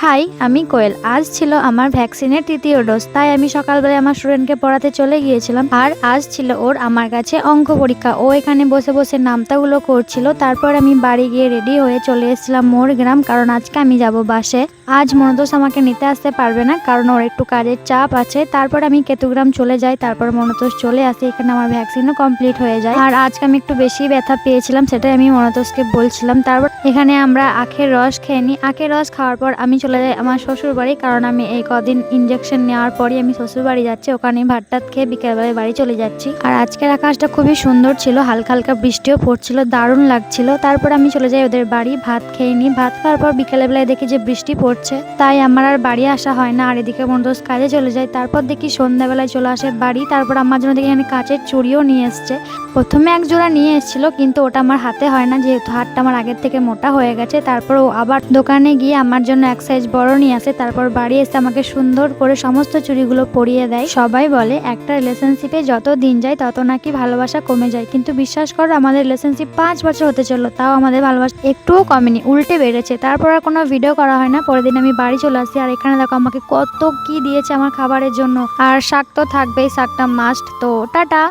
High, আমি কোয়েল। আজ ছিল আমার ভ্যাকসিনের তৃতীয় ডোজ, তাই আমি সকালবেলায় আমার স্টুডেন্টকে পড়াতে চলে গিয়েছিলাম। আর আজ ছিল ওর আমার কাছে অঙ্ক পরীক্ষা। ও এখানে বসে বসে নামতাগুলো করছিল। তারপর আমি বাড়ি গিয়ে রেডি হয়ে চলে এসেছিলাম মোর গ্রাম, কারণ আজকে আমি যাব বাসে। আজ মনোতোষ আমাকে নিতে আসতে পারবে না, কারণ ওর একটু কাজের চাপ আছে। তারপর আমি কেতুগ্রাম চলে যাই, তারপর মনোতোষ চলে আসে। এখানে আমার ভ্যাকসিনও কমপ্লিট হয়ে যায়। আর আজকে আমি একটু বেশি ব্যথা পেয়েছিলাম, সেটাই আমি মনোতোষকে বলছিলাম। তারপর এখানে আমরা আখের রস খেয়ে নিই। আখের রস খাওয়ার পর আমি চলে যাই আমার শ্বশুর বাড়ি, কারণ আমি এই কদিন ইনজেকশন নেওয়ার পরই আমি শ্বশুর বাড়ি যাচ্ছি। ওখানে ভাত টাত খেয়ে বিকেলবেলায় বাড়ি চলে যাচ্ছি। আর আজকের আকাশটা খুবই সুন্দর ছিল, হালকা হালকা বৃষ্টিও পড়ছিল, দারুণ লাগছিল। তারপর আমি চলে যাই ওদের বাড়ি, ভাত খেয়ে নিই। ভাত খাওয়ার পর বিকেলবেলায় দেখি যে বৃষ্টি পড়ছে, তাই আমার আর বাড়ি আসা হয় না। আর এদিকে মনোতোষ কাজে চলে যায়। তারপর দেখি সন্ধ্যাবেলায় চলে আসে বাড়ি। তারপর আমার জন্য দেখি এখানে কাচের চুড়িও নিয়ে এসছে। প্রথমে এক জোড়া নিয়ে এসেছিল, কিন্তু ওটা আমার হাতে হয় না, যেহেতু হাতটা আমার আগের থেকে মোটা হয়ে গেছে। তারপর ও আবার দোকানে গিয়ে আমার জন্য এক সাইজ বড় নিয়ে আসে। তারপর বাড়ি এসে আমাকে সুন্দর করে সমস্ত চুড়িগুলো পরিয়ে দেয়। সবাই বলে একটা রিলেশনশিপে যত দিন যায় তত নাকি ভালোবাসা কমে যায়, কিন্তু বিশ্বাস করো আমাদের রিলেশনশিপ 5 বছর হতে চললো, তাও আমাদের ভালোবাসা একটুও কমেনি, উল্টে বেড়েছে। তারপর আর কোনো ভিডিও করা হয় না। পরের দিন আমি বাড়ি চলে আসি। আর এখানে দেখো আমাকে কত কি দিয়েছে আমার খাবারের জন্য। আর শাক তো থাকবেই, শাকটা মাস্ট। তো টাটা।